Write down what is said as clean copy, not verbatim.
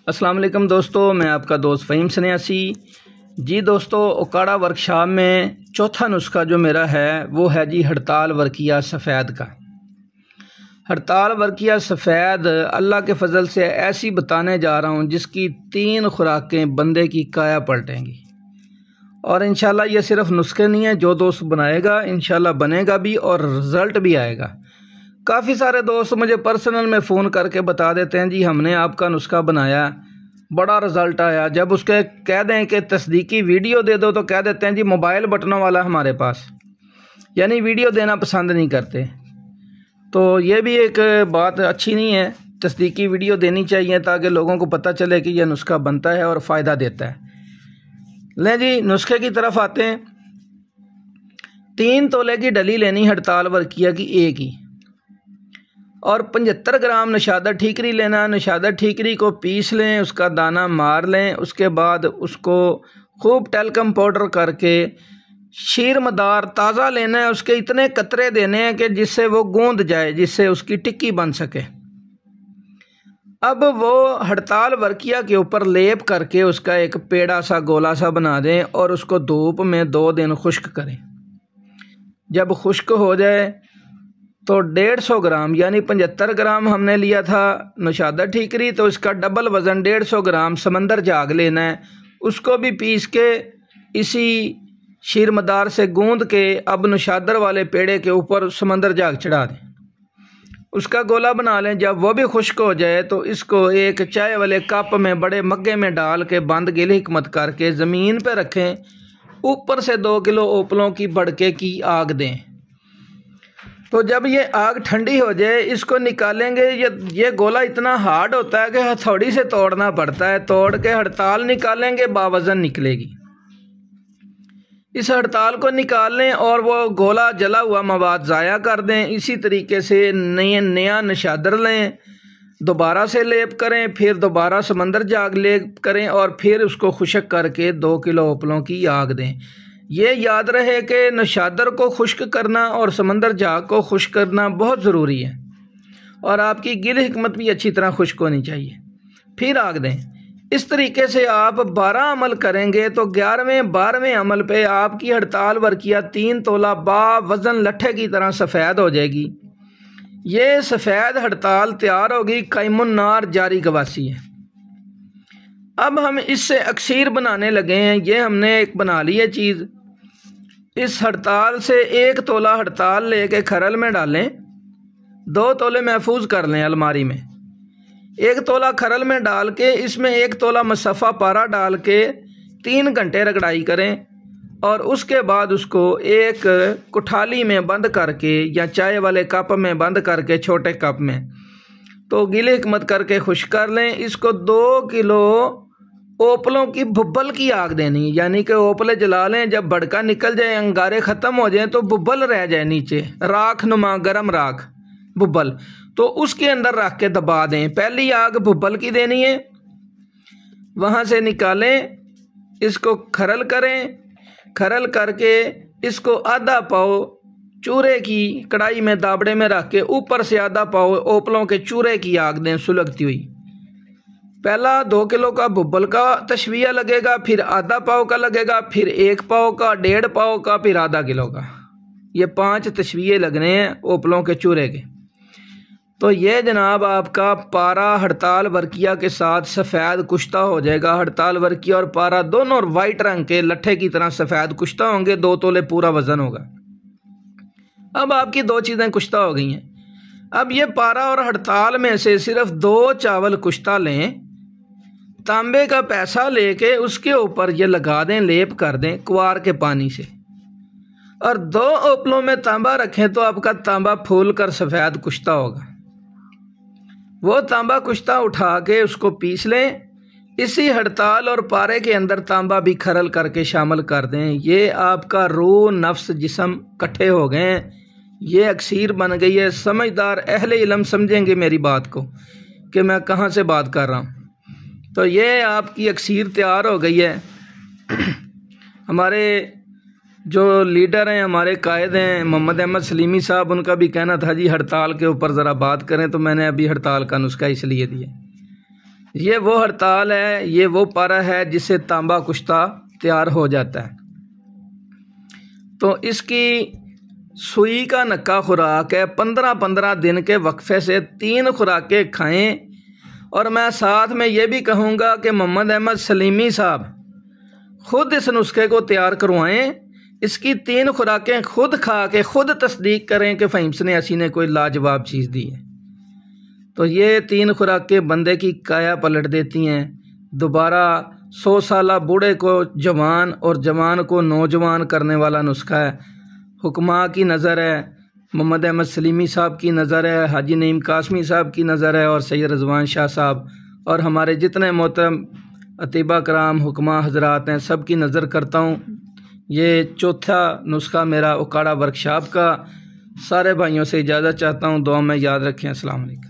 अस्सलाम वालेकुम दोस्तों, मैं आपका दोस्त फ़हीम सन्यासी जी। दोस्तों, ओकाड़ा वर्कशॉप में चौथा नुस्खा जो मेरा है वो है जी हड़ताल वर्किया सफ़ेद का। हड़ताल वर्किया सफ़ेद अल्लाह के फ़ज़ल से ऐसी बताने जा रहा हूँ जिसकी 3 खुराकें बंदे की काया पलटेंगी। और इंशाल्लाह ये सिर्फ नुस्खे नहीं है, जो दोस्त बनाएगा इंशाल्लाह बनेगा भी और रिज़ल्ट भी आएगा। काफ़ी सारे दोस्त मुझे पर्सनल में फ़ोन करके बता देते हैं जी हमने आपका नुस्खा बनाया, बड़ा रिज़ल्ट आया। जब उसके कह दें कि तस्दीकी वीडियो दे दो तो कह देते हैं जी मोबाइल बटनों वाला हमारे पास, यानी वीडियो देना पसंद नहीं करते। तो ये भी एक बात अच्छी नहीं है, तस्दीकी वीडियो देनी चाहिए ताकि लोगों को पता चले कि यह नुस्खा बनता है और फ़ायदा देता है। लें जी नुस्खे की तरफ आते हैं। 3 तोले की डली लेनी हड़ताल वर्किया की एक ही, और 75 ग्राम नशादा ठीकरी लेना। नशादा ठीकरी को पीस लें, उसका दाना मार लें, उसके बाद उसको खूब टेल्कम पाउडर करके शीर मदार ताज़ा लेना है। उसके इतने कतरे देने हैं कि जिससे वो गूंद जाए, जिससे उसकी टिक्की बन सके। अब वो हड़ताल वर्किया के ऊपर लेप करके उसका एक पेड़ा सा गोला सा बना दें और उसको धूप में 2 दिन खुश्क करें। जब खुश्क हो जाए तो 150 ग्राम यानी 75 ग्राम हमने लिया था नशादा ठीकरी, तो इसका डबल वज़न 150 ग्राम समंदर जाग लेना है। उसको भी पीस के इसी शीर मदार से गूंद के अब नशादर वाले पेड़े के ऊपर समंदर जाग चढ़ा दें, उसका गोला बना लें। जब वो भी खुश्क हो जाए तो इसको एक चाय वाले कप में बड़े मग्गे में डाल के बंद गिल हिकमत करके ज़मीन पर रखें। ऊपर से 2 किलो ओपलों की बड़के की आग दें। तो जब ये आग ठंडी हो जाए इसको निकालेंगे। ये गोला इतना हार्ड होता है कि हथौड़ी से तोड़ना पड़ता है। तोड़ के हड़ताल निकालेंगे, बावज़न निकलेगी। इस हड़ताल को निकाल लें और वो गोला जला हुआ मवाद ज़ाया कर दें। इसी तरीके से नया नशादर लें, दोबारा से लेप करें, फिर दोबारा समंदर जाग लेप करें और फिर उसको खुश्क करके 2 किलो ओपलों की आग दें। ये याद रहे कि नशादर को खुश्क करना और समंदर जाग को खुश्क करना बहुत ज़रूरी है, और आपकी गिल हिकमत भी अच्छी तरह खुश्क होनी चाहिए। फिर आग दें। इस तरीके से आप 12 अमल करेंगे तो 11वें 12वें अमल पे आपकी हड़ताल वर्किया 3 तोला वज़न लट्ठे की तरह सफ़ेद हो जाएगी। ये सफ़ेद हड़ताल तैयार होगी, क़ाइमुन नार जारी गवासी है। अब हम इससे अक्सीर बनाने लगे हैं। ये हमने एक बना ली है चीज़। इस हड़ताल से 1 तोला हड़ताल लेके खरल में डालें, 2 तोले महफूज कर लें अलमारी में। 1 तोला खरल में डाल के इसमें 1 तोला मुसफ़ा पारा डाल के 3 घंटे रगड़ाई करें, और उसके बाद उसको एक कुठाली में बंद करके या चाय वाले कप में बंद करके छोटे कप में तो गिले हिकमत करके खुश्क कर लें। इसको 2 किलो ओपलों की बुब्बल की आग देनी, यानी कि ओपले जला लें। जब भड़का निकल जाए, अंगारे ख़त्म हो जाए तो बुब्बल रह जाए नीचे, राख नुमा गरम राख बुब्बल, तो उसके अंदर रख के दबा दें। पहली आग बुब्बल की देनी है, वहाँ से निकालें, इसको खरल करें। खरल करके इसको आधा पाव चूरे की कढ़ाई में दाबड़े में रख के ऊपर से आधा पाव ओपलों के चूरे की आग दें सुलगती हुई। पहला 2 किलो का बुब्बल का तशविया लगेगा, फिर आधा पाव का लगेगा, फिर 1 पाव का, 1.5 पाव का, फिर आधा किलो का। ये 5 तशविये लगने हैं ओपलों के चूरे के। तो ये जनाब आपका पारा हड़ताल वर्किया के साथ सफ़ेद कुश्ता हो जाएगा। हड़ताल वर्किया और पारा दोनों वाइट रंग के लट्ठे की तरह सफ़ेद कुश्ता होंगे, 2 तोले पूरा वज़न होगा। अब आपकी 2 चीज़ें कुश्ता हो गई हैं। अब ये पारा और हड़ताल में से सिर्फ 2 चावल कुश्ता लें, तांबे का पैसा लेके उसके ऊपर ये लगा दें, लेप कर दें कुआर के पानी से, और 2 ओपलों में तांबा रखें तो आपका तांबा फूल कर सफ़ेद कुश्ता होगा। वो तांबा कुश्ता उठा के उसको पीस लें। इसी हड़ताल और पारे के अंदर तांबा भी खरल करके शामिल कर दें। ये आपका रूह नफ्स जिस्म इकट्ठे हो गए हैं, ये अक्सीर बन गई है। समझदार अहले इल्म समझेंगे मेरी बात को कि मैं कहाँ से बात कर रहा हूँ। तो ये आपकी अक्सीर तैयार हो गई है। हमारे जो लीडर हैं, हमारे कायद हैं मोहम्मद अहमद सलीमी साहब, उनका भी कहना था जी हड़ताल के ऊपर ज़रा बात करें, तो मैंने अभी हड़ताल का नुस्खा इसलिए दिया। ये वो हड़ताल है, ये वो पारा है जिससे तांबा कुश्ता तैयार हो जाता है। तो इसकी सुई का नक्का खुराक है, 15-15 दिन के वक्फे से 3 खुराकें खाएं। और मैं साथ में ये भी कहूँगा कि मोहम्मद अहमद सलीमी साहब खुद इस नुस्खे को तैयार करवाएं, इसकी 3 खुराकें खुद खा के खुद तस्दीक करें कि फ़हीम सन्यासी ने कोई लाजवाब चीज़ दी है। तो ये 3 खुराकें बंदे की काया पलट देती हैं। दोबारा 100 साला बूढ़े को जवान और जवान को नौजवान करने वाला नुस्खा है। हुक्मा की नज़र है, मोहम्मद अहमद सलीमी साहब की नज़र है, हाजी नईम कासमी साहब की नज़र है और सैयद रज़वान शाह साहब और हमारे जितने मोहतरम अतीबा कराम हुक्मा हजरात हैं, सब की नज़र करता हूँ। ये चौथा नुस्खा मेरा उकाड़ा वर्कशॉप का। सारे भाइयों से इजाज़त चाहता हूँ, दुआ में याद रखें। अस्सलाम वालेकुम।